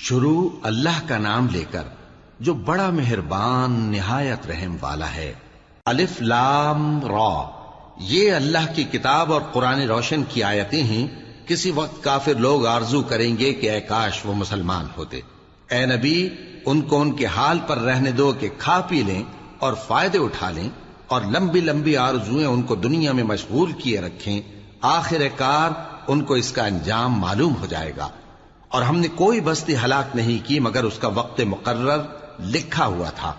شروع اللہ کا نام لے کر جو بڑا مہربان نہایت رحم والا ہے۔ الف لام را، یہ اللہ کی کتاب اور قرآن روشن کی آیتیں ہیں۔ کسی وقت کافر لوگ آرزو کریں گے کہ اے کاش وہ مسلمان ہوتے۔ اے نبی، ان کو ان کے حال پر رہنے دو کہ کھا پی لیں اور فائدے اٹھا لیں، اور لمبی لمبی آرزویں ان کو دنیا میں مشغول کیے رکھیں۔ آخر کار ان کو اس کا انجام معلوم ہو جائے گا۔ اور ہم نے کوئی بستی ہلاک نہیں کی مگر اس کا وقت مقرر لکھا ہوا تھا۔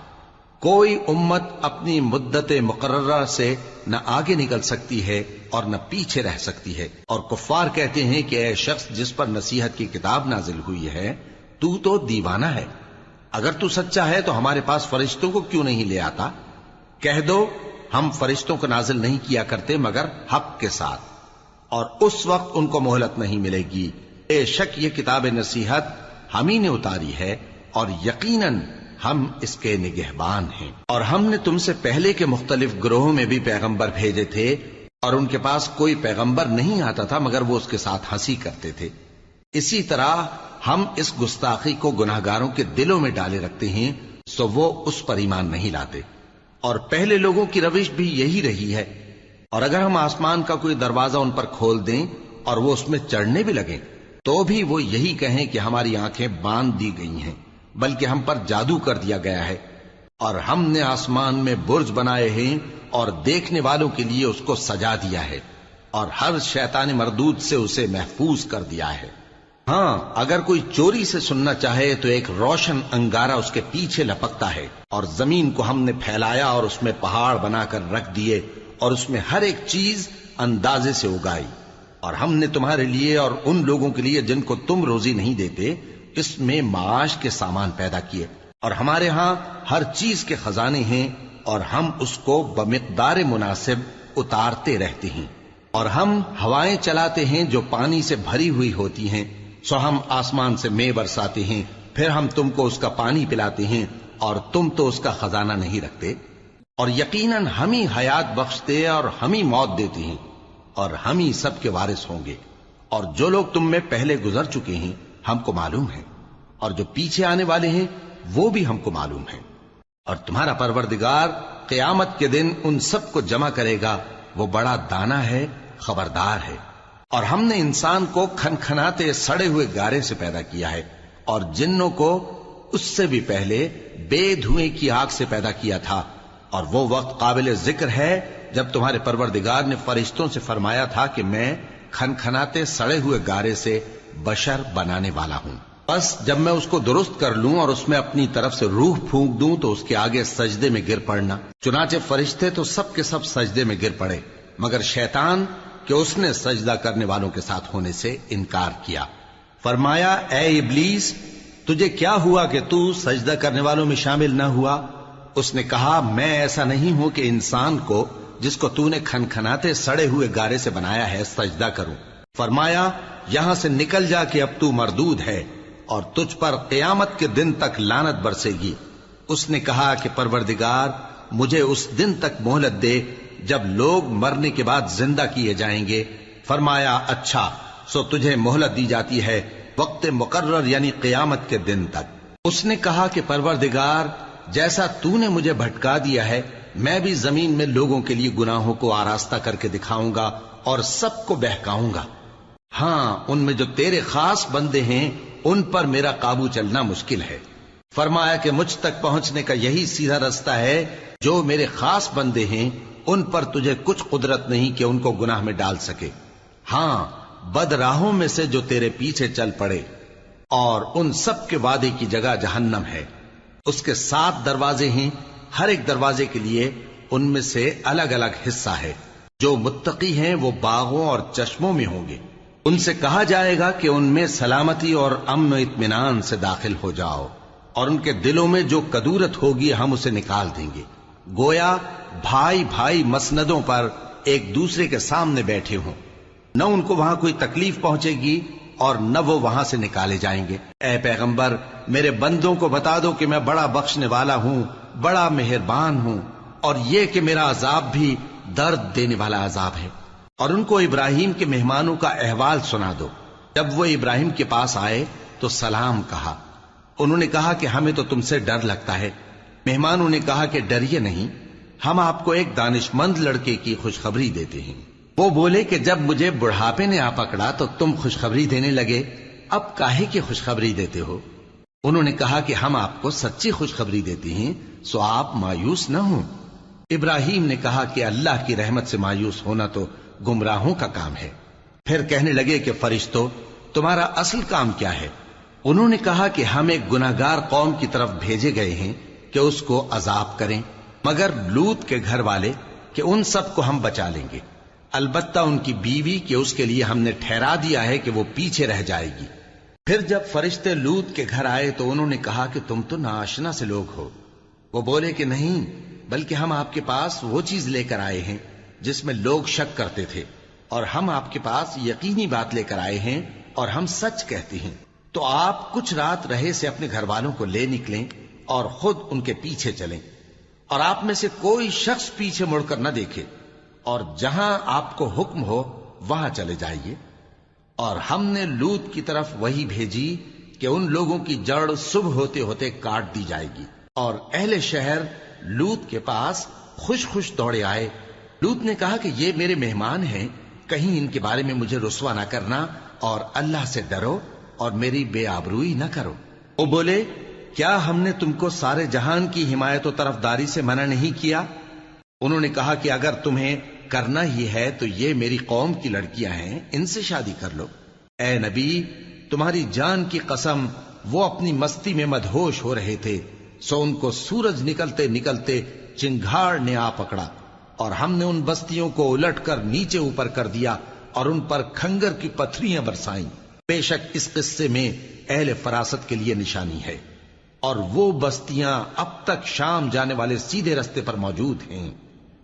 کوئی امت اپنی مدت مقررہ سے نہ آگے نکل سکتی ہے اور نہ پیچھے رہ سکتی ہے۔ اور کفار کہتے ہیں کہ اے شخص جس پر نصیحت کی کتاب نازل ہوئی ہے، تو دیوانہ ہے۔ اگر تو سچا ہے تو ہمارے پاس فرشتوں کو کیوں نہیں لے آتا؟ کہہ دو ہم فرشتوں کو نازل نہیں کیا کرتے مگر حق کے ساتھ، اور اس وقت ان کو مہلت نہیں ملے گی۔ بے شک یہ کتاب نصیحت ہم ہی نے اتاری ہے، اور یقیناً ہم اس کے نگہبان ہیں۔ اور ہم نے تم سے پہلے کے مختلف گروہوں میں بھی پیغمبر بھیجے تھے، اور ان کے پاس کوئی پیغمبر نہیں آتا تھا مگر وہ اس کے ساتھ ہنسی کرتے تھے۔ اسی طرح ہم اس گستاخی کو گناہگاروں کے دلوں میں ڈالے رکھتے ہیں، سو وہ اس پر ایمان نہیں لاتے۔ اور پہلے لوگوں کی روش بھی یہی رہی ہے۔ اور اگر ہم آسمان کا کوئی دروازہ ان پر کھول دیں اور وہ اس میں چڑھنے بھی لگیں تو بھی وہ یہی کہیں کہ ہماری آنکھیں باندھ دی گئی ہیں، بلکہ ہم پر جادو کر دیا گیا ہے۔ اور ہم نے آسمان میں برج بنائے ہیں اور دیکھنے والوں کے لیے اس کو سجا دیا ہے، اور ہر شیطان مردود سے اسے محفوظ کر دیا ہے۔ ہاں، اگر کوئی چوری سے سننا چاہے تو ایک روشن انگارہ اس کے پیچھے لپکتا ہے۔ اور زمین کو ہم نے پھیلایا اور اس میں پہاڑ بنا کر رکھ دیے، اور اس میں ہر ایک چیز اندازے سے اگائی۔ اور ہم نے تمہارے لیے اور ان لوگوں کے لیے جن کو تم روزی نہیں دیتے اس میں معاش کے سامان پیدا کیے، اور ہمارے ہاں ہر چیز کے خزانے ہیں، اور ہم اس کو بمقدار مناسب اتارتے رہتے ہیں۔ اور ہم ہوائیں چلاتے ہیں جو پانی سے بھری ہوئی ہوتی ہیں، سو ہم آسمان سے مے برساتے ہیں، پھر ہم تم کو اس کا پانی پلاتے ہیں، اور تم تو اس کا خزانہ نہیں رکھتے۔ اور یقیناً ہم ہی حیات بخشتے اور ہم ہی موت دیتے ہیں، اور ہم ہی سب کے وارث ہوں گے۔ اور جو لوگ تم میں پہلے گزر چکے ہیں ہم کو معلوم ہے، اور جو پیچھے آنے والے ہیں وہ بھی ہم کو معلوم ہے۔ اور تمہارا پروردگار قیامت کے دن ان سب کو جمع کرے گا، وہ بڑا دانا ہے، خبردار ہے۔ اور ہم نے انسان کو کھنکھناتے سڑے ہوئے گارے سے پیدا کیا ہے، اور جنوں کو اس سے بھی پہلے بے دھوئیں کی آگ سے پیدا کیا تھا۔ اور وہ وقت قابل ذکر ہے جب تمہارے پروردگار نے فرشتوں سے فرمایا تھا کہ میں کھنکھناتے سڑے ہوئے گارے سے بشر بنانے والا ہوں، بس جب میں اس کو درست کر لوں اور اس میں اپنی طرف سے روح پھونک دوں تو اس کے آگے سجدے میں گر پڑنا۔ چنانچہ فرشتے تو سب کے سب سجدے میں گر پڑے مگر شیطان کہ اس نے سجدہ کرنے والوں کے ساتھ ہونے سے انکار کیا۔ فرمایا اے ابلیس، تجھے کیا ہوا کہ تو سجدہ کرنے والوں میں شامل نہ ہوا؟ اس نے کہا میں ایسا نہیں ہوں کہ انسان کو جس کو تو نے کھنکھناتے سڑے ہوئے گارے سے بنایا ہے سجدہ کروں۔ فرمایا یہاں سے نکل جا کہ اب تو مردود ہے اور تجھ پر قیامت کے دن تک لعنت برسے گی۔ اس نے کہا کہ پروردگار مجھے اس دن تک مہلت دے جب لوگ مرنے کے بعد زندہ کیے جائیں گے۔ فرمایا اچھا، سو تجھے مہلت دی جاتی ہے وقت مقرر یعنی قیامت کے دن تک۔ اس نے کہا کہ پروردگار جیسا تو نے مجھے بھٹکا دیا ہے میں بھی زمین میں لوگوں کے لیے گناہوں کو آراستہ کر کے دکھاؤں گا اور سب کو بہکاؤں گا۔ ہاں، ان میں جو تیرے خاص بندے ہیں ان پر میرا قابو چلنا مشکل ہے۔ فرمایا کہ مجھ تک پہنچنے کا یہی سیدھا رستہ ہے، جو میرے خاص بندے ہیں ان پر تجھے کچھ قدرت نہیں کہ ان کو گناہ میں ڈال سکے۔ ہاں، بد راہوں میں سے جو تیرے پیچھے چل پڑے، اور ان سب کے وعدے کی جگہ جہنم ہے۔ اس کے 7 دروازے ہیں، ہر ایک دروازے کے لیے ان میں سے الگ الگ حصہ ہے۔ جو متقی ہیں وہ باغوں اور چشموں میں ہوں گے۔ ان سے کہا جائے گا کہ ان میں سلامتی اور امن و اطمینان سے داخل ہو جاؤ، اور ان کے دلوں میں جو کدورت ہوگی ہم اسے نکال دیں گے، گویا بھائی بھائی مسندوں پر ایک دوسرے کے سامنے بیٹھے ہوں۔ نہ ان کو وہاں کوئی تکلیف پہنچے گی اور نہ وہ وہاں سے نکالے جائیں گے۔ اے پیغمبر میرے بندوں کو بتا دو کہ میں بڑا بخشنے والا ہوں، بڑا مہربان ہوں، اور یہ کہ میرا عذاب بھی درد دینے والا عذاب ہے۔ اور ان کو ابراہیم کے مہمانوں کا احوال سنا دو۔ جب وہ ابراہیم کے پاس آئے تو سلام کہا، انہوں نے کہا کہ ہمیں تو تم سے ڈر لگتا ہے۔ مہمانوں نے کہا کہ ڈریے نہیں، ہم آپ کو ایک دانشمند لڑکے کی خوشخبری دیتے ہیں۔ وہ بولے کہ جب مجھے بڑھاپے نے آ پکڑا تو تم خوشخبری دینے لگے، اب کاہے کی خوشخبری دیتے ہو؟ انہوں نے کہا کہ ہم آپ کو سچی خوشخبری دیتے ہیں، سو آپ مایوس نہ ہوں۔ ابراہیم نے کہا کہ اللہ کی رحمت سے مایوس ہونا تو گمراہوں کا کام ہے۔ پھر کہنے لگے کہ فرشتوں، تمہارا اصل کام کیا ہے؟ انہوں نے کہا کہ ہم ایک گناہگار قوم کی طرف بھیجے گئے ہیں کہ اس کو عذاب کریں، مگر لوط کے گھر والے کہ ان سب کو ہم بچا لیں گے، البتہ ان کی بیوی کہ اس کے لیے ہم نے ٹھہرا دیا ہے کہ وہ پیچھے رہ جائے گی۔ پھر جب فرشتے لوط کے گھر آئے تو انہوں نے کہا کہ تم تو ناآشنا سے لوگ ہو۔ وہ بولے کہ نہیں، بلکہ ہم آپ کے پاس وہ چیز لے کر آئے ہیں جس میں لوگ شک کرتے تھے، اور ہم آپ کے پاس یقینی بات لے کر آئے ہیں اور ہم سچ کہتے ہیں۔ تو آپ کچھ رات رہے سے اپنے گھر والوں کو لے نکلیں اور خود ان کے پیچھے چلیں، اور آپ میں سے کوئی شخص پیچھے مڑ کر نہ دیکھے، اور جہاں آپ کو حکم ہو وہاں چلے جائیے۔ اور ہم نے لوط کی طرف وہی بھیجی کہ ان لوگوں کی جڑ صبح ہوتے ہوتے کاٹ دی جائے گی، اور اہل شہر لوط کے پاس خوش خوش دوڑے آئے۔ لوط نے کہا کہ یہ میرے مہمان ہیں، کہیں ان کے بارے میں مجھے رسوا نہ کرنا، اور اللہ سے ڈرو اور میری بے آبروئی نہ کرو۔ وہ بولے، کیا ہم نے تم کو سارے جہان کی حمایت و طرفداری سے منع نہیں کیا؟ انہوں نے کہا کہ اگر تمہیں کرنا ہی ہے تو یہ میری قوم کی لڑکیاں ہیں، ان سے شادی کر لو۔ اے نبی، تمہاری جان کی قسم، وہ اپنی مستی میں مدہوش ہو رہے تھے، سو ان کو سورج نکلتے نکلتے چنگھاڑ نے آ پکڑا، اور ہم نے ان بستیوں کو الٹ کر نیچے اوپر کر دیا اور ان پر کھنگر کی پتھریاں برسائیں۔ بے شک اس قصے میں اہل فراست کے لیے نشانی ہے، اور وہ بستیاں اب تک شام جانے والے سیدھے رستے پر موجود ہیں۔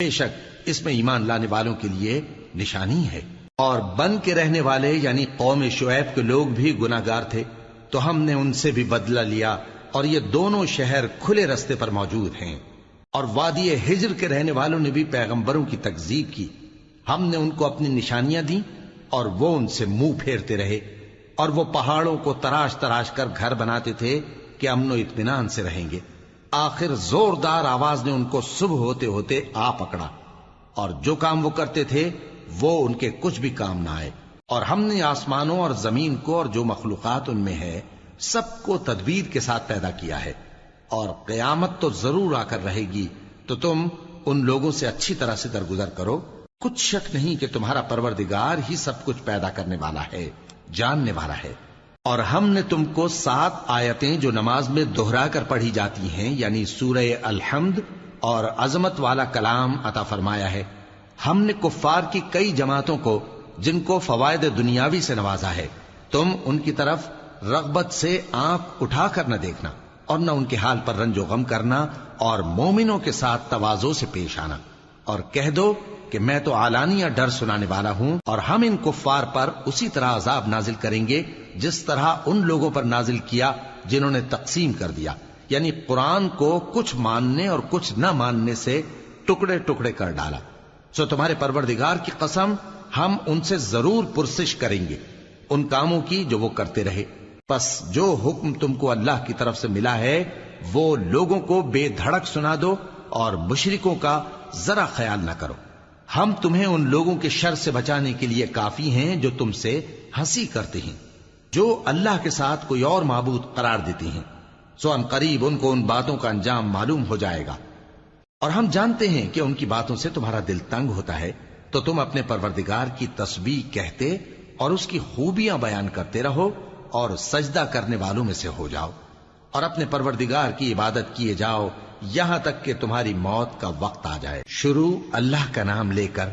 بے شک اس میں ایمان لانے والوں کے لیے نشانی ہے۔ اور بن کے رہنے والے یعنی قوم شعیب کے لوگ بھی گناہگار تھے، تو ہم نے ان سے بھی بدلہ لیا، اور یہ دونوں شہر کھلے رستے پر موجود ہیں۔ اور وادی ہجر کے رہنے والوں نے بھی پیغمبروں کی تکذیب کی، ہم نے ان کو اپنی نشانیاں دی اور وہ ان سے منہ پھیرتے رہے، اور وہ پہاڑوں کو تراش تراش کر گھر بناتے تھے کہ امن و اطمینان سے رہیں گے۔ آخر زوردار آواز نے ان کو صبح ہوتے ہوتے آ پکڑا، اور جو کام وہ کرتے تھے وہ ان کے کچھ بھی کام نہ آئے۔ اور ہم نے آسمانوں اور زمین کو اور جو مخلوقات ان میں ہے سب کو تدبیر کے ساتھ پیدا کیا ہے، اور قیامت تو ضرور آ کر رہے گی، تو تم ان لوگوں سے اچھی طرح سے درگزر کرو۔ کچھ شک نہیں کہ تمہارا پروردگار ہی سب کچھ پیدا کرنے والا ہے، جاننے والا ہے۔ اور ہم نے تم کو 7 آیتیں جو نماز میں دہرا کر پڑھی جاتی ہیں، یعنی سورہ الحمد اور عظمت والا کلام عطا فرمایا ہے۔ ہم نے کفار کی کئی جماعتوں کو جن کو فوائد دنیاوی سے نوازا ہے، تم ان کی طرف رغبت سے آنکھ اٹھا کر نہ دیکھنا، اور نہ ان کے حال پر رنج و غم کرنا، اور مومنوں کے ساتھ تواضع سے پیش آنا، اور کہہ دو کہ میں تو اعلانیہ ڈر سنانے والا ہوں، اور ہم ان کفار پر اسی طرح عذاب نازل کریں گے جس طرح ان لوگوں پر نازل کیا جنہوں نے تقسیم کر دیا، یعنی قرآن کو کچھ ماننے اور کچھ نہ ماننے سے ٹکڑے ٹکڑے کر ڈالا۔ سو تمہارے پروردگار کی قسم، ہم ان سے ضرور پرسش کریں گے ان کاموں کی جو وہ کرتے رہے۔ پس جو حکم تم کو اللہ کی طرف سے ملا ہے وہ لوگوں کو بے دھڑک سنا دو، اور مشرکوں کا ذرا خیال نہ کرو۔ ہم تمہیں ان لوگوں کے شر سے بچانے کے لیے کافی ہیں جو تم سے ہنسی کرتے ہیں، جو اللہ کے ساتھ کوئی اور معبود قرار دیتے ہیں، سو ان قریب ان کو ان باتوں کا انجام معلوم ہو جائے گا۔ اور ہم جانتے ہیں کہ ان کی باتوں سے تمہارا دل تنگ ہوتا ہے، تو تم اپنے پروردگار کی تسبیح کہتے اور اس کی خوبیاں بیان کرتے رہو، اور سجدہ کرنے والوں میں سے ہو جاؤ، اور اپنے پروردگار کی عبادت کیے جاؤ یہاں تک کہ تمہاری موت کا وقت آ جائے۔ شروع اللہ کا نام لے کر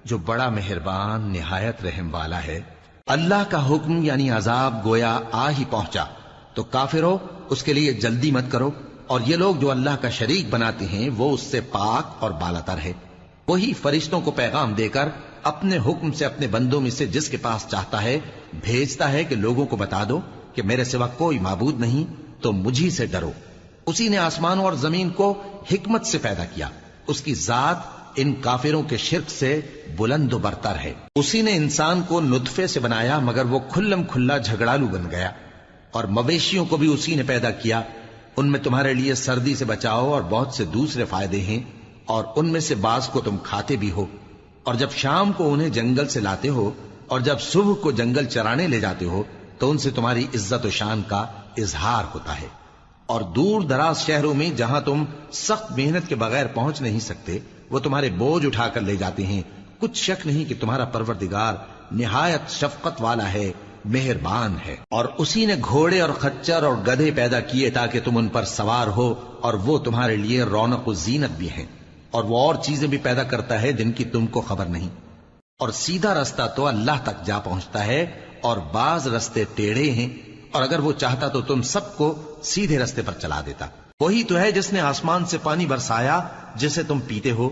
جو بڑا مہربان نہایت رحم والا ہے۔ اللہ کا حکم یعنی عذاب گویا آ ہی پہنچا، تو کافروں اس کے لیے جلدی مت کرو، اور یہ لوگ جو اللہ کا شریک بناتے ہیں وہ اس سے پاک اور بالاتر ہے۔ وہی فرشتوں کو پیغام دے کر اپنے حکم سے اپنے بندوں میں سے جس کے پاس چاہتا ہے بھیجتا ہے کہ لوگوں کو بتا دو کہ میرے سوا کوئی معبود نہیں، تو مجھی سے ڈرو۔ اسی نے آسمانوں اور زمین کو حکمت سے پیدا کیا، اس کی ذات ان کافروں کے شرک سے بلند و برتر ہے۔ اسی نے انسان کو نطفے سے بنایا، مگر وہ کھلم کھلا جھگڑالو بن گیا، اور مویشیوں کو بھی اسی نے پیدا کیا، ان میں تمہارے لیے سردی سے بچاؤ اور بہت سے دوسرے فائدے ہیں، اور ان میں سے بعض کو تم کھاتے بھی ہو۔ اور جب شام کو انہیں جنگل سے لاتے ہو اور جب صبح کو جنگل چرانے لے جاتے ہو تو ان سے تمہاری عزت و شان کا اظہار ہوتا ہے۔ اور دور دراز شہروں میں جہاں تم سخت محنت کے بغیر پہنچ نہیں سکتے، وہ تمہارے بوجھ اٹھا کر لے جاتے ہیں۔ کچھ شک نہیں کہ تمہارا پروردگار نہایت شفقت والا ہے، مہربان ہے۔ اور اسی نے گھوڑے اور خچر اور گدھے پیدا کیے تاکہ تم ان پر سوار ہو، اور وہ تمہارے لیے رونق و زینت بھی ہیں۔ اور وہ اور چیزیں بھی پیدا کرتا ہے جن کی تم کو خبر نہیں۔ اور سیدھا رستہ تو اللہ تک جا پہنچتا ہے، اور بعض رستے ٹیڑھے ہیں، اور اگر وہ چاہتا تو تم سب کو سیدھے رستے پر چلا دیتا۔ وہی تو ہے جس نے آسمان سے پانی برسایا جسے تم پیتے ہو،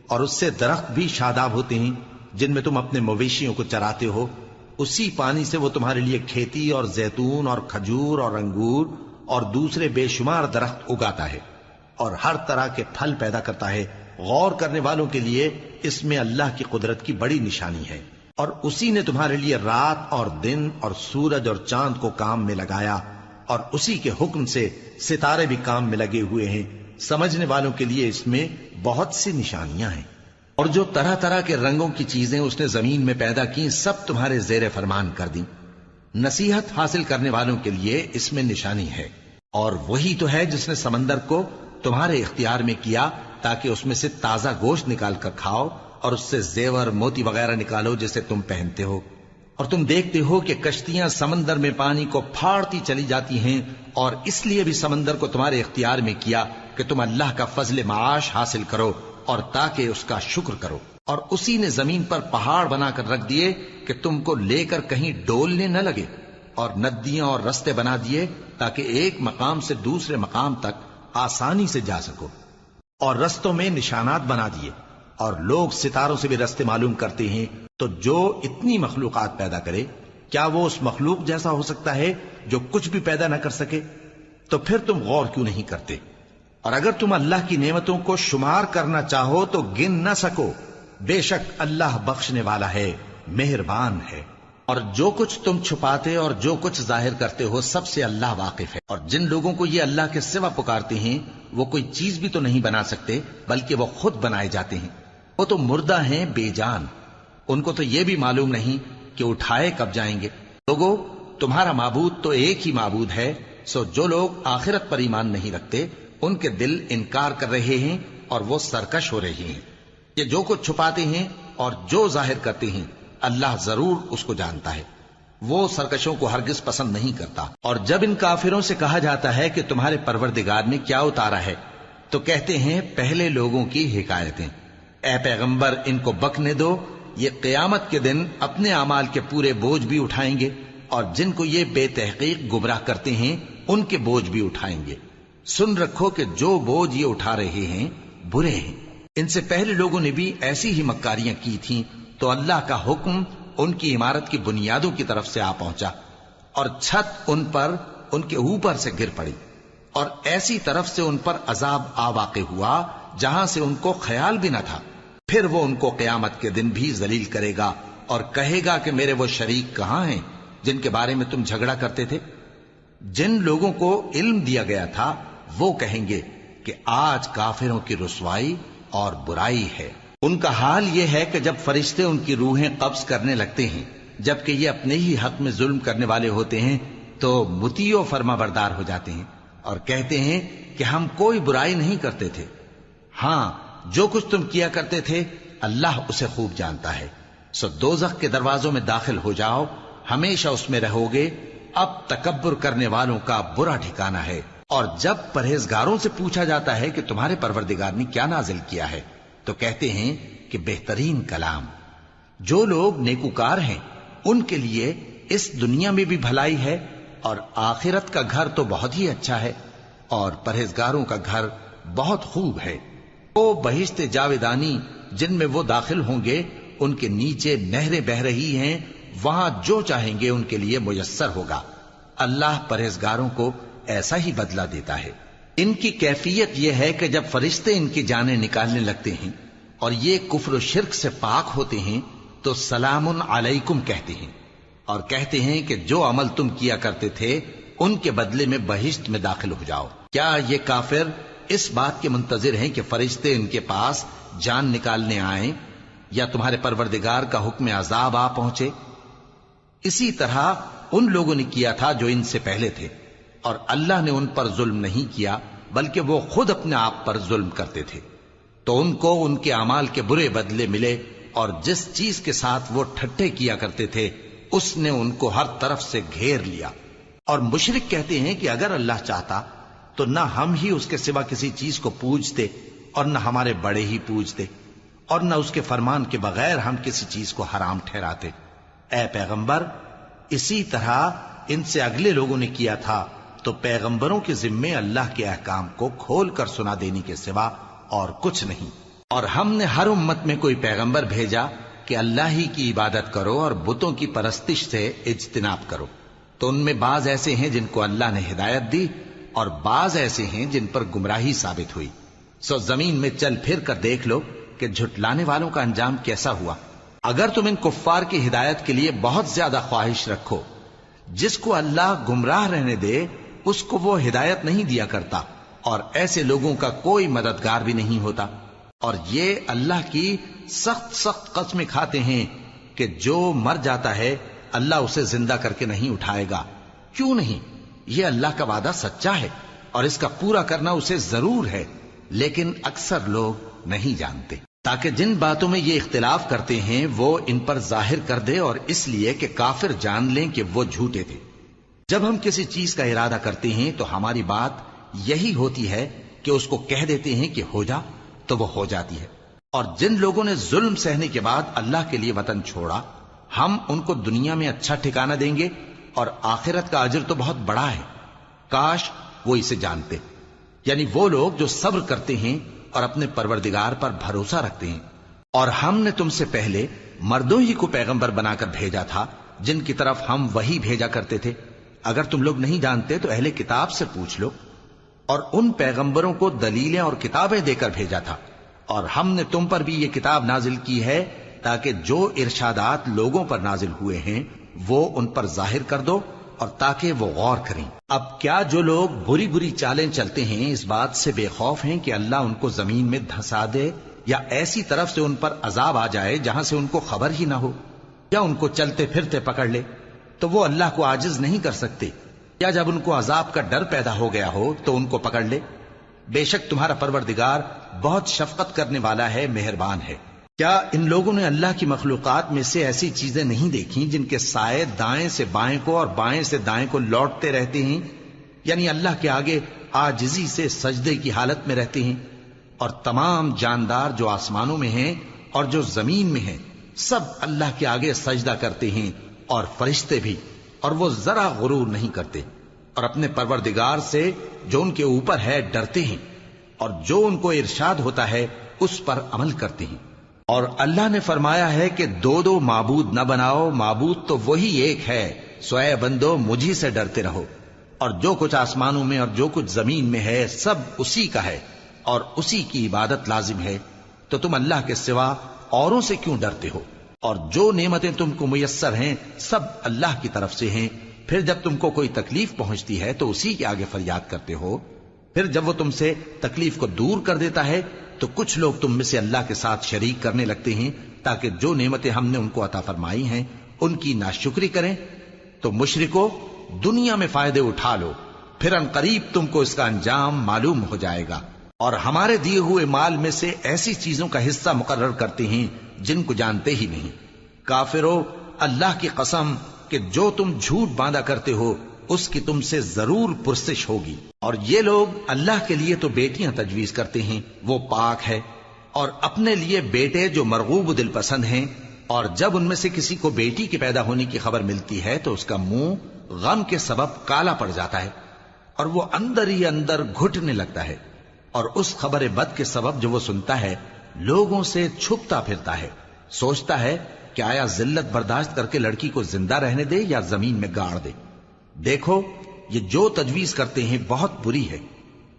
اور اس سے درخت بھی شاداب ہوتے ہیں جن میں تم اپنے مویشیوں کو چراتے ہو۔ اسی پانی سے وہ تمہارے لیے کھیتی اور زیتون اور کھجور اور انگور اور دوسرے بے شمار درخت اگاتا ہے، اور ہر طرح کے پھل پیدا کرتا ہے۔ غور کرنے والوں کے لیے اس میں اللہ کی قدرت کی بڑی نشانی ہے۔ اور اسی نے تمہارے لیے رات اور دن اور سورج اور چاند کو کام میں لگایا، اور اسی کے حکم سے ستارے بھی کام میں لگے ہوئے ہیں۔ سمجھنے والوں کے لیے اس میں بہت سی نشانیاں ہیں۔ اور جو طرح طرح کے رنگوں کی چیزیں اس نے زمین میں پیدا کی سب تمہارے زیر فرمان کر دیں۔ نصیحت حاصل کرنے والوں کے لیے اس میں نشانی ہے۔ اور وہی تو ہے جس نے سمندر کو تمہارے اختیار میں کیا تاکہ اس میں سے تازہ گوشت نکال کر کھاؤ، اور اس سے زیور موتی وغیرہ نکالو جسے تم پہنتے ہو۔ اور تم دیکھتے ہو کہ کشتیاں سمندر میں پانی کو پھاڑتی چلی جاتی ہیں، اور اس لیے بھی سمندر کو تمہارے اختیار میں کیا کہ تم اللہ کا فضل معاش حاصل کرو اور تاکہ اس کا شکر کرو۔ اور اسی نے زمین پر پہاڑ بنا کر رکھ دیے کہ تم کو لے کر کہیں ڈولنے نہ لگے، اور ندیاں اور رستے بنا دیے تاکہ ایک مقام سے دوسرے مقام تک آسانی سے جا سکو، اور رستوں میں نشانات بنا دیے۔ اور لوگ ستاروں سے بھی رستے معلوم کرتے ہیں۔ تو جو اتنی مخلوقات پیدا کرے، کیا وہ اس مخلوق جیسا ہو سکتا ہے جو کچھ بھی پیدا نہ کر سکے؟ تو پھر تم غور کیوں نہیں کرتے؟ اور اگر تم اللہ کی نعمتوں کو شمار کرنا چاہو تو گن نہ سکو۔ بے شک اللہ بخشنے والا ہے، مہربان ہے۔ اور جو کچھ تم چھپاتے اور جو کچھ ظاہر کرتے ہو سب سے اللہ واقف ہے۔ اور جن لوگوں کو یہ اللہ کے سوا پکارتے ہیں وہ کوئی چیز بھی تو نہیں بنا سکتے، بلکہ وہ خود بنائے جاتے ہیں۔ وہ تو مردہ ہیں بے جان، ان کو تو یہ بھی معلوم نہیں کہ اٹھائے کب جائیں گے۔ لوگو، تمہارا معبود تو ایک ہی معبود ہے، سو جو لوگ آخرت پر ایمان نہیں رکھتے ان کے دل انکار کر رہے ہیں اور وہ سرکش ہو رہے ہیں۔ یہ جو کچھ چھپاتے ہیں اور جو ظاہر کرتے ہیں اللہ ضرور اس کو جانتا ہے۔ وہ سرکشوں کو ہرگز پسند نہیں کرتا۔ اور جب ان کافروں سے کہا جاتا ہے کہ تمہارے پروردگار نے کیا اتارا ہے تو کہتے ہیں پہلے لوگوں کی حکایتیں۔ اے پیغمبر، ان کو بکنے دو، یہ قیامت کے دن اپنے اعمال کے پورے بوجھ بھی اٹھائیں گے، اور جن کو یہ بے تحقیق گمراہ کرتے ہیں ان کے بوجھ بھی اٹھائیں گے۔ سن رکھو کہ جو بوجھ یہ اٹھا رہے ہیں برے ہیں۔ ان سے پہلے لوگوں نے بھی ایسی ہی مکاریاں کی تھیں، تو اللہ کا حکم ان کی عمارت کی بنیادوں کی طرف سے آ پہنچا، اور چھت ان پر ان کے اوپر سے گر پڑی، اور ایسی طرف سے ان پر عذاب آ واقع ہوا جہاں سے ان کو خیال بھی نہ تھا۔ پھر وہ ان کو قیامت کے دن بھی ذلیل کرے گا اور کہے گا کہ میرے وہ شریک کہاں ہیں جن کے بارے میں تم جھگڑا کرتے تھے؟ جن لوگوں کو علم دیا گیا تھا وہ کہیں گے کہ آج کافروں کی رسوائی اور برائی ہے۔ ان کا حال یہ ہے کہ جب فرشتے ان کی روحیں قبض کرنے لگتے ہیں جبکہ یہ اپنے ہی حق میں ظلم کرنے والے ہوتے ہیں تو مطیع و فرما بردار ہو جاتے ہیں اور کہتے ہیں کہ ہم کوئی برائی نہیں کرتے تھے۔ ہاں، جو کچھ تم کیا کرتے تھے اللہ اسے خوب جانتا ہے۔ سو دوزخ کے دروازوں میں داخل ہو جاؤ، ہمیشہ اس میں رہو گے۔ اب تکبر کرنے والوں کا برا ٹھکانہ ہے۔ اور جب پرہیزگاروں سے پوچھا جاتا ہے کہ تمہارے پروردگار نے کیا نازل کیا ہے تو کہتے ہیں کہ بہترین کلام۔ جو لوگ نیکوکار ہیں ان کے لیے اس دنیا میں بھی بھلائی ہے اور آخرت کا گھر تو بہت ہی اچھا ہے، اور پرہیزگاروں کا گھر بہت خوب ہے۔ وہ بہشت جاویدانی جن میں وہ داخل ہوں گے، ان کے نیچے نہریں بہ رہی ہیں، وہاں جو چاہیں گے ان کے لیے میسر ہوگا۔ اللہ پرہیزگاروں کو ایسا ہی بدلہ دیتا ہے۔ ان کی کیفیت یہ ہے کہ جب فرشتے ان کی جانیں نکالنے لگتے ہیں اور یہ کفر و شرک سے پاک ہوتے ہیں تو سلام علیکم کہتے ہیں، اور کہتے ہیں کہ جو عمل تم کیا کرتے تھے ان کے بدلے میں بہشت میں داخل ہو جاؤ۔ کیا یہ کافر اس بات کے منتظر ہیں کہ فرشتے ان کے پاس جان نکالنے آئیں یا تمہارے پروردگار کا حکم عذاب آ پہنچے؟ اسی طرح ان لوگوں نے کیا تھا جو ان سے پہلے تھے، اور اللہ نے ان پر ظلم نہیں کیا بلکہ وہ خود اپنے آپ پر ظلم کرتے تھے۔ تو ان کو ان کے اعمال کے برے بدلے ملے، اور جس چیز کے ساتھ وہ ٹھٹھے کیا کرتے تھے اس نے ان کو ہر طرف سے گھیر لیا۔ اور مشرک کہتے ہیں کہ اگر اللہ چاہتا تو نہ ہم ہی اس کے سوا کسی چیز کو پوجتے اور نہ ہمارے بڑے ہی پوجتے، اور نہ اس کے فرمان کے بغیر ہم کسی چیز کو حرام ٹھہراتے۔ اے پیغمبر، اسی طرح ان سے اگلے لوگوں نے کیا تھا، تو پیغمبروں کے ذمے اللہ کے احکام کو کھول کر سنا دینے کے سوا اور کچھ نہیں۔ اور ہم نے ہر امت میں کوئی پیغمبر بھیجا کہ اللہ ہی کی عبادت کرو اور بتوں کی پرستش سے اجتناب کرو، تو ان میں بعض ایسے ہیں جن کو اللہ نے ہدایت دی اور بعض ایسے ہیں جن پر گمراہی ثابت ہوئی۔ سو زمین میں چل پھر کر دیکھ لو کہ جھٹلانے والوں کا انجام کیسا ہوا۔ اگر تم ان کفار کی ہدایت کے لیے بہت زیادہ خواہش رکھو، جس کو اللہ گمراہ رہنے دے اس کو وہ ہدایت نہیں دیا کرتا، اور ایسے لوگوں کا کوئی مددگار بھی نہیں ہوتا۔ اور یہ اللہ کی سخت سخت قسمیں کھاتے ہیں کہ جو مر جاتا ہے اللہ اسے زندہ کر کے نہیں اٹھائے گا۔ کیوں نہیں؟ یہ اللہ کا وعدہ سچا ہے اور اس کا پورا کرنا اسے ضرور ہے، لیکن اکثر لوگ نہیں جانتے۔ تاکہ جن باتوں میں یہ اختلاف کرتے ہیں وہ ان پر ظاہر کر دے، اور اس لیے کہ کافر جان لیں کہ وہ جھوٹے تھے۔ جب ہم کسی چیز کا ارادہ کرتے ہیں تو ہماری بات یہی ہوتی ہے کہ اس کو کہہ دیتے ہیں کہ ہو جا، تو وہ ہو جاتی ہے۔ اور جن لوگوں نے ظلم سہنے کے بعد اللہ کے لیے وطن چھوڑا، ہم ان کو دنیا میں اچھا ٹھکانہ دیں گے، اور آخرت کا اجر تو بہت بڑا ہے۔ کاش وہ اسے جانتے، یعنی وہ لوگ جو صبر کرتے ہیں اور اپنے پروردگار پر بھروسہ رکھتے ہیں۔ اور ہم نے تم سے پہلے مردوں ہی کو پیغمبر بنا کر بھیجا تھا جن کی طرف ہم وحی بھیجا کرتے تھے۔ اگر تم لوگ نہیں جانتے تو اہل کتاب سے پوچھ لو۔ اور ان پیغمبروں کو دلیلیں اور کتابیں دے کر بھیجا تھا، اور ہم نے تم پر بھی یہ کتاب نازل کی ہے تاکہ جو ارشادات لوگوں پر نازل ہوئے ہیں وہ ان پر ظاہر کر دو، اور تاکہ وہ غور کریں۔ اب کیا جو لوگ بری بری چالیں چلتے ہیں اس بات سے بے خوف ہیں کہ اللہ ان کو زمین میں دھسا دے، یا ایسی طرف سے ان پر عذاب آ جائے جہاں سے ان کو خبر ہی نہ ہو، یا ان کو چلتے پھرتے پکڑ لے تو وہ اللہ کو عاجز نہیں کر سکتے، یا جب ان کو عذاب کا ڈر پیدا ہو گیا ہو تو ان کو پکڑ لے؟ بے شک تمہارا پروردگار بہت شفقت کرنے والا ہے، مہربان ہے۔ کیا ان لوگوں نے اللہ کی مخلوقات میں سے ایسی چیزیں نہیں دیکھی جن کے سائے دائیں سے بائیں کو اور بائیں سے دائیں کو لوٹتے رہتے ہیں، یعنی اللہ کے آگے عاجزی سے سجدے کی حالت میں رہتے ہیں؟ اور تمام جاندار جو آسمانوں میں ہیں اور جو زمین میں ہیں سب اللہ کے آگے سجدہ کرتے ہیں، اور فرشتے بھی، اور وہ ذرا غرور نہیں کرتے، اور اپنے پروردگار سے جو ان کے اوپر ہے ڈرتے ہیں، اور جو ان کو ارشاد ہوتا ہے اس پر عمل کرتے ہیں۔ اور اللہ نے فرمایا ہے کہ دو دو معبود نہ بناؤ، معبود تو وہی ایک ہے، سو اے بندو مجھی سے ڈرتے رہو۔ اور جو کچھ آسمانوں میں اور جو کچھ زمین میں ہے سب اسی کا ہے، اور اسی کی عبادت لازم ہے، تو تم اللہ کے سوا اوروں سے کیوں ڈرتے ہو؟ اور جو نعمتیں تم کو میسر ہیں سب اللہ کی طرف سے ہیں۔ پھر جب تم کو کوئی تکلیف پہنچتی ہے تو اسی کے آگے فریاد کرتے ہو، پھر جب وہ تم سے تکلیف کو دور کر دیتا ہے تو کچھ لوگ تم میں سے اللہ کے ساتھ شریک کرنے لگتے ہیں تاکہ جو نعمتیں ہم نے ان کو عطا فرمائی ہیں ان کی ناشکری کریں۔ تو مشرکو، دنیا میں فائدے اٹھا لو، پھر ان قریب تم کو اس کا انجام معلوم ہو جائے گا۔ اور ہمارے دیے ہوئے مال میں سے ایسی چیزوں کا حصہ مقرر کرتے ہیں جن کو جانتے ہی نہیں۔ کافرو، اللہ کی قسم کہ جو تم جھوٹ باندھا کرتے ہو اس کی تم سے ضرور پرسش ہوگی۔ اور یہ لوگ اللہ کے لیے تو بیٹیاں تجویز کرتے ہیں، وہ پاک ہے، اور اپنے لیے بیٹے جو مرغوب دل پسند ہیں، اور جب ان میں سے کسی کو بیٹی کے پیدا ہونے کی خبر ملتی ہے تو اس کا منہ غم کے سبب کالا پڑ جاتا ہے، اور وہ اندر ہی اندر گھٹنے لگتا ہے، اور اس خبر بد کے سبب جو وہ سنتا ہے لوگوں سے چھپتا پھرتا ہے، سوچتا ہے کہ آیا ذلت برداشت کر کے لڑکی کو زندہ رہنے دے یا زمین میں گاڑ دے۔ دیکھو، یہ جو تجویز کرتے ہیں بہت بری ہے۔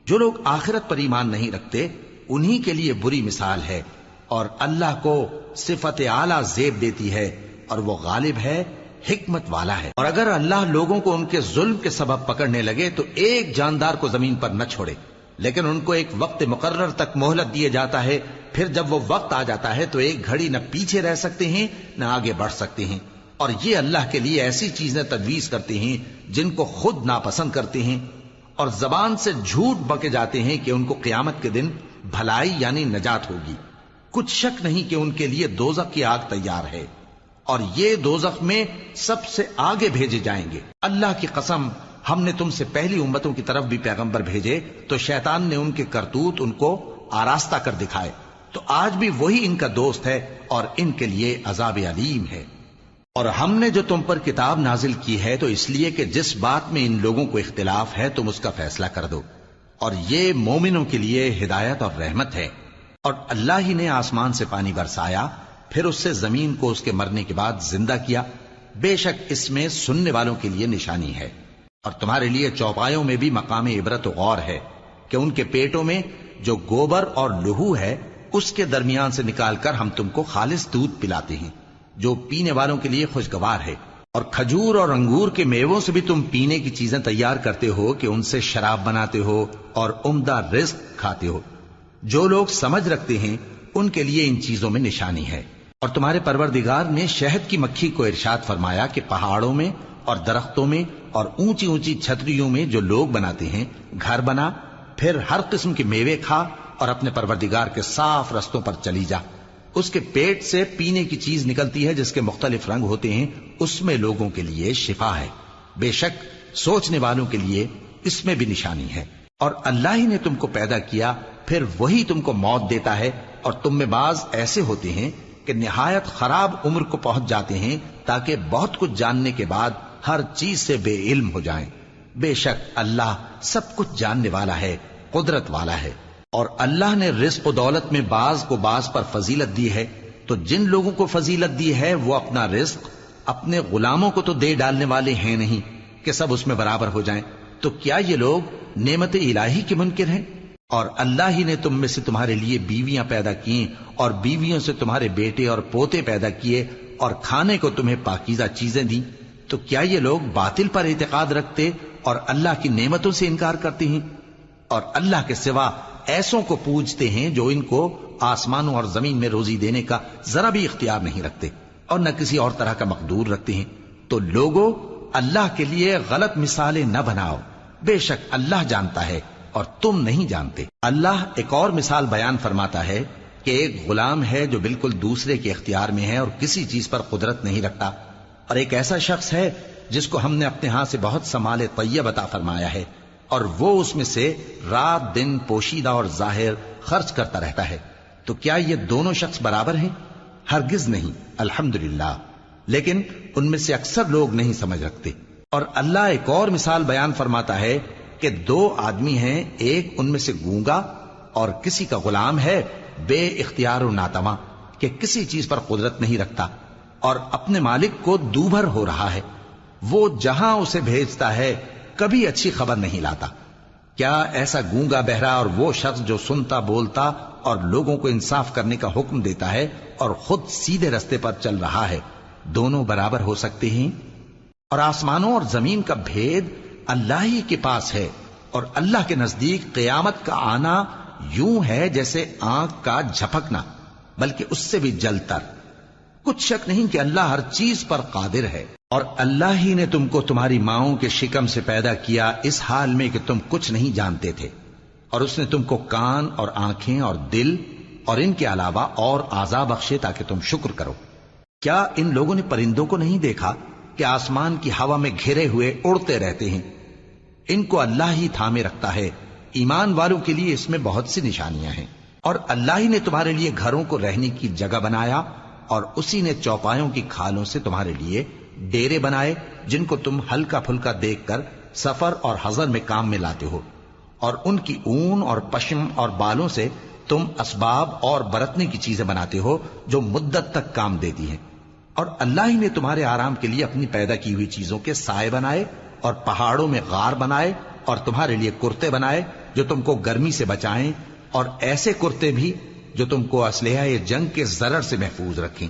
جو لوگ آخرت پر ایمان نہیں رکھتے انہی کے لیے بری مثال ہے، اور اللہ کو صفت اعلیٰ زیب دیتی ہے، اور وہ غالب ہے، حکمت والا ہے۔ اور اگر اللہ لوگوں کو ان کے ظلم کے سبب پکڑنے لگے تو ایک جاندار کو زمین پر نہ چھوڑے، لیکن ان کو ایک وقت مقرر تک مہلت دیے جاتا ہے، پھر جب وہ وقت آ جاتا ہے تو ایک گھڑی نہ پیچھے رہ سکتے ہیں نہ آگے بڑھ سکتے ہیں۔ اور یہ اللہ کے لیے ایسی چیزیں تجویز کرتے ہیں جن کو خود ناپسند کرتے ہیں، اور زبان سے جھوٹ بکے جاتے ہیں کہ ان کو قیامت کے دن بھلائی یعنی نجات ہوگی۔ کچھ شک نہیں کہ ان کے لیے دوزخ کی آگ تیار ہے، اور یہ دوزخ میں سب سے آگے بھیجے جائیں گے۔ اللہ کی قسم، ہم نے تم سے پہلی امتوں کی طرف بھی پیغمبر بھیجے تو شیطان نے ان کے کرتوت ان کو آراستہ کر دکھائے، تو آج بھی وہی ان کا دوست ہے اور ان کے لیے عذاب علیم ہے۔ اور ہم نے جو تم پر کتاب نازل کی ہے تو اس لیے کہ جس بات میں ان لوگوں کو اختلاف ہے تم اس کا فیصلہ کر دو، اور یہ مومنوں کے لیے ہدایت اور رحمت ہے۔ اور اللہ ہی نے آسمان سے پانی برسایا، پھر اس سے زمین کو اس کے مرنے کے بعد زندہ کیا، بے شک اس میں سننے والوں کے لیے نشانی ہے۔ اور تمہارے لیے چوپایوں میں بھی مقام عبرت و غور ہے کہ ان کے پیٹوں میں جو گوبر اور لہو ہے اس کے درمیان سے نکال کر ہم تم کو خالص دودھ پلاتے ہیں جو پینے والوں کے لیے خوشگوار ہے، اور کھجور اور انگور کے میووں سے بھی تم پینے کی چیزیں تیار کرتے ہو کہ ان سے شراب بناتے ہو اور عمدہ رزق کھاتے ہو۔ جو لوگ سمجھ رکھتے ہیں ان کے لیے ان چیزوں میں نشانی ہے۔ اور تمہارے پروردگار نے شہد کی مکھی کو ارشاد فرمایا کہ پہاڑوں میں اور درختوں میں اور اونچی اونچی چھتریوں میں جو لوگ بناتے ہیں گھر بنا، پھر ہر قسم کے میوے کھا اور اپنے پروردگار کے صاف رستوں پر چلی جا۔ اس کے پیٹ سے پینے کی چیز نکلتی ہے جس کے مختلف رنگ ہوتے ہیں، اس میں لوگوں کے لیے شفا ہے، بے شک سوچنے والوں کے لیے اس میں بھی نشانی ہے۔ اور اللہ ہی نے تم کو پیدا کیا، پھر وہی تم کو موت دیتا ہے، اور تم میں بعض ایسے ہوتے ہیں کہ نہایت خراب عمر کو پہنچ جاتے ہیں تاکہ بہت کچھ جاننے کے بعد ہر چیز سے بے علم ہو جائیں۔ بے شک اللہ سب کچھ جاننے والا ہے، قدرت والا ہے۔ اور اللہ نے رزق و دولت میں بعض کو بعض پر فضیلت دی ہے، تو جن لوگوں کو فضیلت دی ہے وہ اپنا رزق اپنے غلاموں کو تو دے ڈالنے والے ہیں نہیں کہ سب اس میں برابر ہو جائیں، تو کیا یہ لوگ نعمت الہی کے منکر ہیں؟ اور اللہ ہی نے تم میں سے تمہارے لیے بیویاں پیدا کی اور بیویوں سے تمہارے بیٹے اور پوتے پیدا کیے اور کھانے کو تمہیں پاکیزہ چیزیں دیں، تو کیا یہ لوگ باطل پر اعتقاد رکھتے اور اللہ کی نعمتوں سے انکار کرتے ہیں؟ اور اللہ کے سوا ایسوں کو پوجتے ہیں جو ان کو آسمانوں اور زمین میں روزی دینے کا ذرا بھی اختیار نہیں رکھتے اور نہ کسی اور طرح کا مقدور رکھتے ہیں۔ تو لوگوں، اللہ کے لیے غلط مثالیں نہ بناؤ، بے شک اللہ جانتا ہے اور تم نہیں جانتے۔ اللہ ایک اور مثال بیان فرماتا ہے کہ ایک غلام ہے جو بالکل دوسرے کے اختیار میں ہے اور کسی چیز پر قدرت نہیں رکھتا، اور ایک ایسا شخص ہے جس کو ہم نے اپنے ہاں سے بہت سا مال طیب عطا فرمایا ہے اور وہ اس میں سے رات دن پوشیدہ اور ظاہر خرچ کرتا رہتا ہے، تو کیا یہ دونوں شخص برابر ہیں؟ ہرگز نہیں، الحمدللہ، لیکن ان میں سے اکثر لوگ نہیں سمجھ رکھتے۔ اور اللہ ایک اور مثال بیان فرماتا ہے کہ دو آدمی ہیں، ایک ان میں سے گونگا اور کسی کا غلام ہے بے اختیار و ناتواں کہ کسی چیز پر قدرت نہیں رکھتا اور اپنے مالک کو دوبھر ہو رہا ہے، وہ جہاں اسے بھیجتا ہے کبھی اچھی خبر نہیں لاتا۔ کیا ایسا گونگا بہرا اور وہ شخص جو سنتا بولتا اور لوگوں کو انصاف کرنے کا حکم دیتا ہے اور خود سیدھے رستے پر چل رہا ہے، دونوں برابر ہو سکتے ہیں؟ اور آسمانوں اور زمین کا بھید اللہ ہی کے پاس ہے، اور اللہ کے نزدیک قیامت کا آنا یوں ہے جیسے آنکھ کا جھپکنا، بلکہ اس سے بھی جلتر۔ کچھ شک نہیں کہ اللہ ہر چیز پر قادر ہے۔ اور اللہ ہی نے تم کو تمہاری ماؤں کے شکم سے پیدا کیا اس حال میں کہ تم کچھ نہیں جانتے تھے، اور اس نے تم کو کان اور آنکھیں اور دل اور ان کے علاوہ اور اعضاء بخشے تاکہ تم شکر کرو۔ کیا ان لوگوں نے پرندوں کو نہیں دیکھا کہ آسمان کی ہوا میں گھرے ہوئے اڑتے رہتے ہیں؟ ان کو اللہ ہی تھامے رکھتا ہے۔ ایمان والوں کے لیے اس میں بہت سی نشانیاں ہیں۔ اور اللہ ہی نے تمہارے لیے گھروں کو رہنے کی جگہ بنایا، اور اسی نے چوپایوں کی کھالوں سے تمہارے لیے ڈیرے بنائے جن کو تم ہلکا پھلکا دیکھ کر سفر اور حضر میں کام میں لاتے ہو، اور ان کی اون اور پشم اور بالوں سے تم اسباب اور برتنے کی چیزیں بناتے ہو جو مدت تک کام دیتی ہیں۔ اور اللہ ہی نے تمہارے آرام کے لیے اپنی پیدا کی ہوئی چیزوں کے سائے بنائے اور پہاڑوں میں غار بنائے اور تمہارے لیے کرتے بنائے جو تم کو گرمی سے بچائیں، اور ایسے کرتے بھی جو تم کو اسلحہ جنگ کے ضرر سے محفوظ رکھیں۔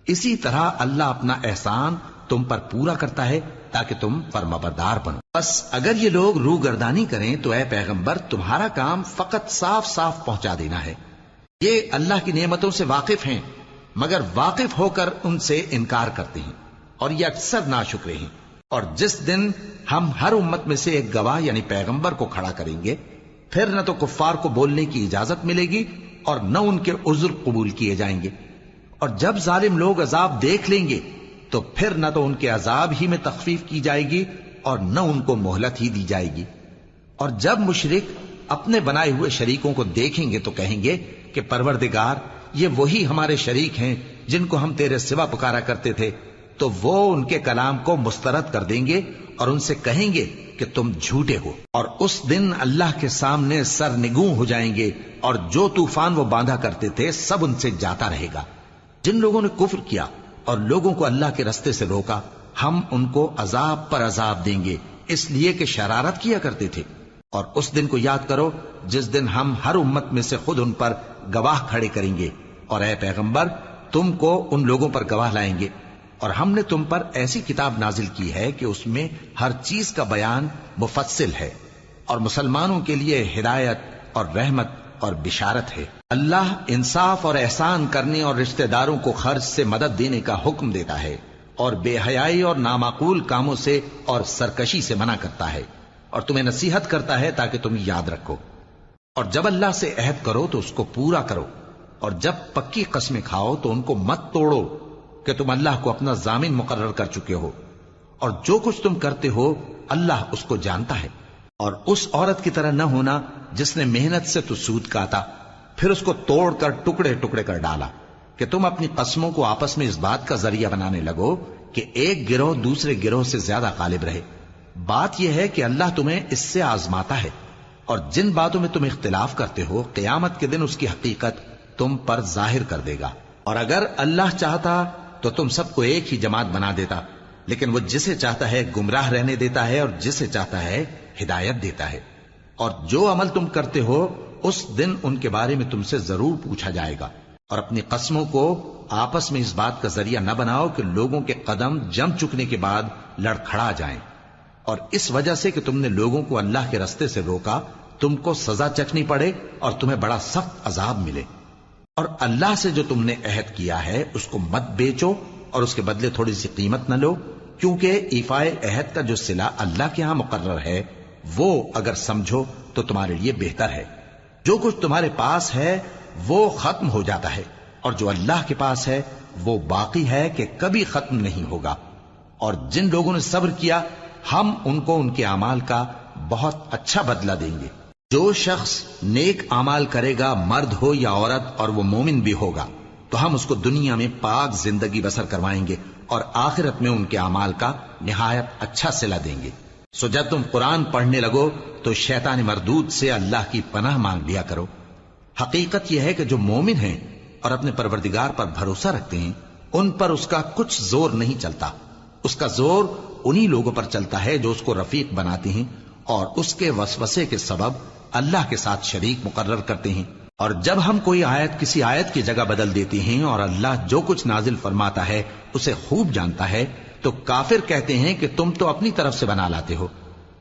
اسی طرح اللہ اپنا احسان تم پر پورا کرتا ہے تاکہ تم فرمانبردار بنو۔ بس اگر یہ لوگ روگردانی کریں تو اے پیغمبر تمہارا کام فقط صاف صاف پہنچا دینا ہے۔ یہ اللہ کی نعمتوں سے واقف ہیں مگر واقف ہو کر ان سے انکار کرتے ہیں اور یہ اکثر ناشکرے ہیں۔ اور جس دن ہم ہر امت میں سے ایک گواہ یعنی پیغمبر کو کھڑا کریں گے پھر نہ تو کفار کو بولنے کی اجازت ملے گی اور نہ ان کے عذر قبول کیے جائیں گے، اور جب ظالم لوگ عذاب دیکھ لیں گے تو پھر نہ تو ان کے عذاب ہی میں تخفیف کی جائے گی اور نہ ان کو مہلت ہی دی جائے گی۔ اور جب مشرک اپنے بنائے ہوئے شریکوں کو دیکھیں گے تو کہیں گے کہ پروردگار یہ وہی ہمارے شریک ہیں جن کو ہم تیرے سوا پکارا کرتے تھے، تو وہ ان کے کلام کو مسترد کر دیں گے اور ان سے کہیں گے کہ تم جھوٹے ہو، اور اس دن اللہ کے سامنے سرنگوں ہو جائیں گے اور جو طوفان وہ باندھا کرتے تھے سب ان سے جاتا رہے گا۔ جن لوگوں نے کفر کیا اور لوگوں کو اللہ کے رستے سے روکا ہم ان کو عذاب پر عذاب دیں گے اس لیے کہ شرارت کیا کرتے تھے۔ اور اس دن کو یاد کرو جس دن ہم ہر امت میں سے خود ان پر گواہ کھڑے کریں گے، اور اے پیغمبر تم کو ان لوگوں پر گواہ لائیں گے، اور ہم نے تم پر ایسی کتاب نازل کی ہے کہ اس میں ہر چیز کا بیان مفصل ہے اور مسلمانوں کے لیے ہدایت اور رحمت اور بشارت ہے۔ اللہ انصاف اور احسان کرنے اور رشتہ داروں کو خرچ سے مدد دینے کا حکم دیتا ہے اور بے حیائی اور نامعقول کاموں سے اور سرکشی سے منع کرتا ہے، اور تمہیں نصیحت کرتا ہے تاکہ تم یاد رکھو۔ اور جب اللہ سے عہد کرو تو اس کو پورا کرو، اور جب پکی قسمیں کھاؤ تو ان کو مت توڑو کہ تم اللہ کو اپنا ضامن مقرر کر چکے ہو، اور جو کچھ تم کرتے ہو اللہ اس کو جانتا ہے۔ اور اس عورت کی طرح نہ ہونا جس نے محنت سے تو سود کاتا پھر اس کو توڑ کر ٹکڑے ٹکڑے کر ڈالا، کہ تم اپنی قسموں کو آپس میں اس بات کا ذریعہ بنانے لگو کہ ایک گروہ دوسرے گروہ سے زیادہ غالب رہے۔ بات یہ ہے کہ اللہ تمہیں اس سے آزماتا ہے، اور جن باتوں میں تم اختلاف کرتے ہو قیامت کے دن اس کی حقیقت تم پر ظاہر کر دے گا۔ اور اگر اللہ چاہتا تو تم سب کو ایک ہی جماعت بنا دیتا، لیکن وہ جسے چاہتا ہے گمراہ رہنے دیتا ہے اور جسے چاہتا ہے ہدایت دیتا ہے۔ اور جو عمل تم کرتے ہو اس دن ان کے بارے میں تم سے ضرور پوچھا جائے گا۔ اور اپنی قسموں کو آپس میں اس بات کا ذریعہ نہ بناؤ کہ لوگوں کے قدم جم چکنے کے بعد لڑکھڑا جائیں، اور اس وجہ سے کہ تم نے لوگوں کو اللہ کے رستے سے روکا تم کو سزا چکھنی پڑے اور تمہیں بڑا سخت عذاب ملے۔ اور اللہ سے جو تم نے عہد کیا ہے اس کو مت بیچو اور اس کے بدلے تھوڑی سی قیمت نہ لو، کیونکہ ایفائے عہد کا جو صلہ اللہ کے ہاں مقرر ہے وہ اگر سمجھو تو تمہارے لیے بہتر ہے۔ جو کچھ تمہارے پاس ہے وہ ختم ہو جاتا ہے، اور جو اللہ کے پاس ہے وہ باقی ہے کہ کبھی ختم نہیں ہوگا۔ اور جن لوگوں نے صبر کیا ہم ان کو ان کے اعمال کا بہت اچھا بدلہ دیں گے۔ جو شخص نیک اعمال کرے گا مرد ہو یا عورت اور وہ مومن بھی ہوگا تو ہم اس کو دنیا میں پاک زندگی بسر کروائیں گے اور آخرت میں ان کے اعمال کا نہایت اچھا صلہ دیں گے۔ سو جب تم قرآن پڑھنے لگو تو شیطان مردود سے اللہ کی پناہ مانگ لیا کرو۔ حقیقت یہ ہے کہ جو مومن ہیں اور اپنے پروردگار پر بھروسہ رکھتے ہیں ان پر اس کا کچھ زور نہیں چلتا۔ اس کا زور انہی لوگوں پر چلتا ہے جو اس کو رفیق بناتے ہیں اور اس کے وسوسے کے سبب اللہ کے ساتھ شریک مقرر کرتے ہیں۔ اور جب ہم کوئی آیت کسی آیت کی جگہ بدل دیتے ہیں اور اللہ جو کچھ نازل فرماتا ہے اسے خوب جانتا ہے تو کافر کہتے ہیں کہ تم تو اپنی طرف سے بنا لاتے ہو۔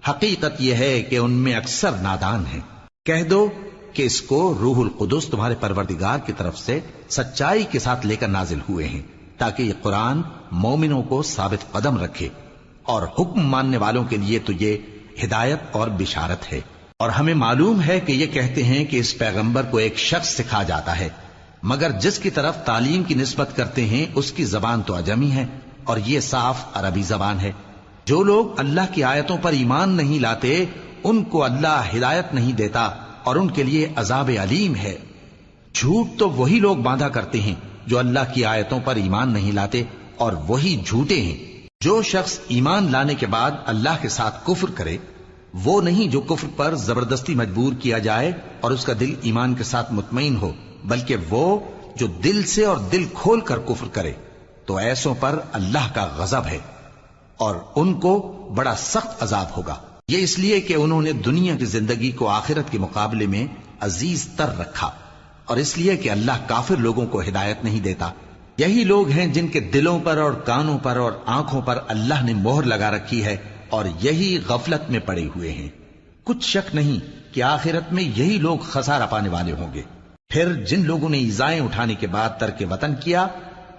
حقیقت یہ ہے کہ ان میں اکثر نادان ہیں۔ کہہ دو کہ اس کو روح القدس تمہارے پروردگار کی طرف سے سچائی کے ساتھ لے کر نازل ہوئے ہیں تاکہ یہ قرآن مومنوں کو ثابت قدم رکھے، اور حکم ماننے والوں کے لیے تو یہ ہدایت اور بشارت ہے۔ اور ہمیں معلوم ہے کہ یہ کہتے ہیں کہ اس پیغمبر کو ایک شخص سکھا جاتا ہے، مگر جس کی طرف تعلیم کی نسبت کرتے ہیں اس کی زبان تو عجمی ہے اور یہ صاف عربی زبان ہے۔ جو لوگ اللہ کی آیتوں پر ایمان نہیں لاتے ان کو اللہ ہدایت نہیں دیتا اور ان کے لیے عذاب علیم ہے۔ جھوٹ تو وہی لوگ باندھا کرتے ہیں جو اللہ کی آیتوں پر ایمان نہیں لاتے، اور وہی جھوٹے ہیں۔ جو شخص ایمان لانے کے بعد اللہ کے ساتھ کفر کرے وہ نہیں جو کفر پر زبردستی مجبور کیا جائے اور اس کا دل ایمان کے ساتھ مطمئن ہو، بلکہ وہ جو دل سے اور دل کھول کر کفر کرے تو ایسوں پر اللہ کا غضب ہے اور ان کو بڑا سخت عذاب ہوگا۔ یہ اس لیے کہ انہوں نے دنیا کی زندگی کو آخرت کے مقابلے میں عزیز تر رکھا، اور اس لیے کہ اللہ کافر لوگوں کو ہدایت نہیں دیتا یہی لوگ ہیں جن کے دلوں پر اور کانوں پر اور آنکھوں پر اللہ نے مہر لگا رکھی ہے اور یہی غفلت میں پڑے ہوئے ہیں۔ کچھ شک نہیں کہ آخرت میں یہی لوگ خسارہ پانے والے ہوں گے۔ پھر جن لوگوں نے ایذائیں اٹھانے کے بعد ترک وطن کیا،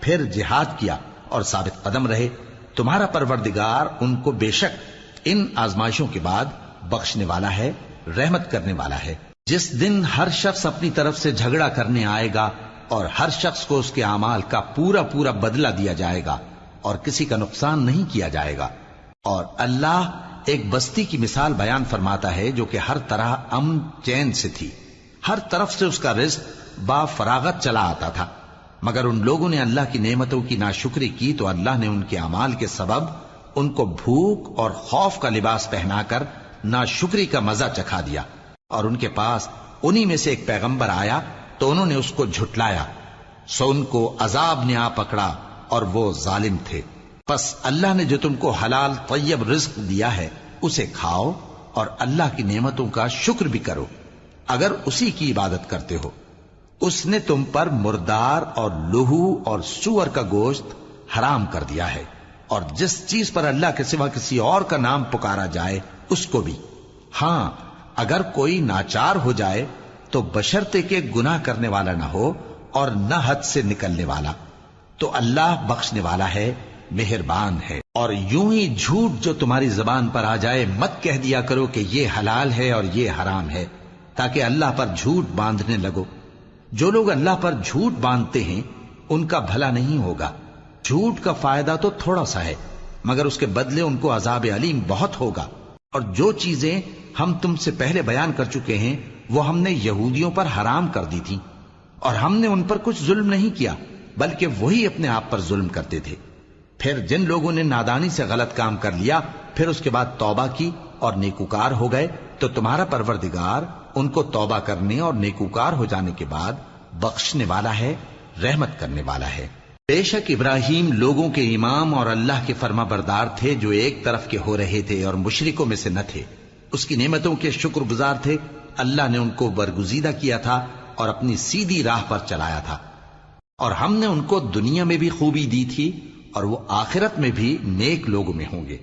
پھر جہاد کیا اور ثابت قدم رہے، تمہارا پروردگار ان کو بے شک ان آزمائشوں کے بعد بخشنے والا ہے، رحمت کرنے والا ہے۔ جس دن ہر شخص اپنی طرف سے جھگڑا کرنے آئے گا اور ہر شخص کو اس کے اعمال کا پورا پورا بدلہ دیا جائے گا اور کسی کا نقصان نہیں کیا جائے گا۔ اور اللہ ایک بستی کی مثال بیان فرماتا ہے جو کہ ہر طرح امن چین سے تھی، ہر طرف سے اس کا رزق با فراغت چلا آتا تھا، مگر ان لوگوں نے اللہ کی نعمتوں کی ناشکری کی تو اللہ نے ان کے اعمال کے سبب ان کو بھوک اور خوف کا لباس پہنا کر ناشکری کا مزہ چکھا دیا۔ اور ان کے پاس انہی میں سے ایک پیغمبر آیا تو انہوں نے اس کو جھٹلایا، سو ان کو عذاب نے آ پکڑا اور وہ ظالم تھے۔ پس اللہ نے جو تم کو حلال طیب رزق دیا ہے اسے کھاؤ اور اللہ کی نعمتوں کا شکر بھی کرو اگر اسی کی عبادت کرتے ہو۔ اس نے تم پر مردار اور لہو اور سور کا گوشت حرام کر دیا ہے، اور جس چیز پر اللہ کے سوا کسی اور کا نام پکارا جائے اس کو بھی۔ ہاں اگر کوئی ناچار ہو جائے تو بشرطے کہ گناہ کرنے والا نہ ہو اور نہ حد سے نکلنے والا، تو اللہ بخشنے والا ہے، مہربان ہے۔ اور یوں ہی جھوٹ جو تمہاری زبان پر آ جائے مت کہہ دیا کرو کہ یہ حلال ہے اور یہ حرام ہے، تاکہ اللہ پر جھوٹ باندھنے لگو۔ جو لوگ اللہ پر جھوٹ باندھتے ہیں ان کا بھلا نہیں ہوگا۔ جھوٹ کا فائدہ تو تھوڑا سا ہے، مگر اس کے بدلے ان کو عذاب علیم بہت ہوگا۔ اور جو چیزیں ہم تم سے پہلے بیان کر چکے ہیں وہ ہم نے یہودیوں پر حرام کر دی تھی، اور ہم نے ان پر کچھ ظلم نہیں کیا بلکہ وہی اپنے آپ پر ظلم کرتے تھے۔ پھر جن لوگوں نے نادانی سے غلط کام کر لیا پھر اس کے بعد توبہ کی اور نیکوکار ہو گئے تو تمہارا پروردگار ان کو توبہ کرنے اور نیکوکار ہو جانے کے بعد بخشنے والا ہے، رحمت کرنے والا ہے۔ بے شک ابراہیم لوگوں کے امام اور اللہ کے فرما بردار تھے جو ایک طرف کے ہو رہے تھے اور مشرکوں میں سے نہ تھے۔ اس کی نعمتوں کے شکر گزار تھے۔ اللہ نے ان کو برگزیدہ کیا تھا اور اپنی سیدھی راہ پر چلایا تھا، اور ہم نے ان کو دنیا میں بھی خوبی دی تھی اور وہ آخرت میں بھی نیک لوگوں میں ہوں گے۔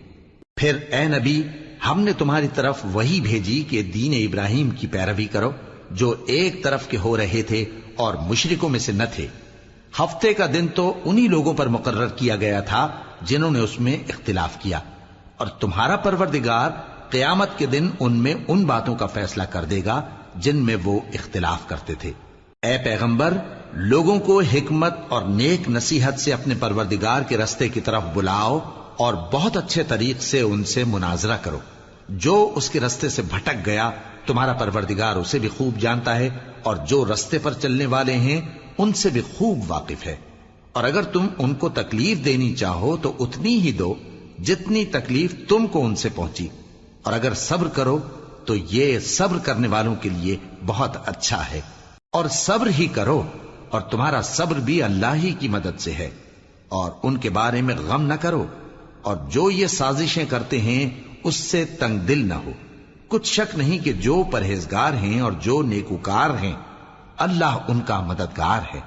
پھر اے نبی ہم نے تمہاری طرف وہی بھیجی کہ دین ابراہیم کی پیروی کرو جو ایک طرف کے ہو رہے تھے اور مشرکوں میں سے نہ تھے۔ ہفتے کا دن تو انہی لوگوں پر مقرر کیا گیا تھا جنہوں نے اس میں اختلاف کیا، اور تمہارا پروردگار قیامت کے دن ان میں ان باتوں کا فیصلہ کر دے گا جن میں وہ اختلاف کرتے تھے۔ اے پیغمبر لوگوں کو حکمت اور نیک نصیحت سے اپنے پروردگار کے رستے کی طرف بلاؤ اور بہت اچھے طریق سے ان سے مناظرہ کرو۔ جو اس کے رستے سے بھٹک گیا تمہارا پروردگار اسے بھی خوب جانتا ہے، اور جو رستے پر چلنے والے ہیں ان سے بھی خوب واقف ہے۔ اور اگر تم ان کو تکلیف دینی چاہو تو اتنی ہی دو جتنی تکلیف تم کو ان سے پہنچی، اور اگر صبر کرو تو یہ صبر کرنے والوں کے لیے بہت اچھا ہے۔ اور صبر ہی کرو، اور تمہارا صبر بھی اللہ ہی کی مدد سے ہے، اور ان کے بارے میں غم نہ کرو، اور جو یہ سازشیں کرتے ہیں اس سے تنگ دل نہ ہو۔ کچھ شک نہیں کہ جو پرہیزگار ہیں اور جو نیکوکار ہیں اللہ ان کا مددگار ہے۔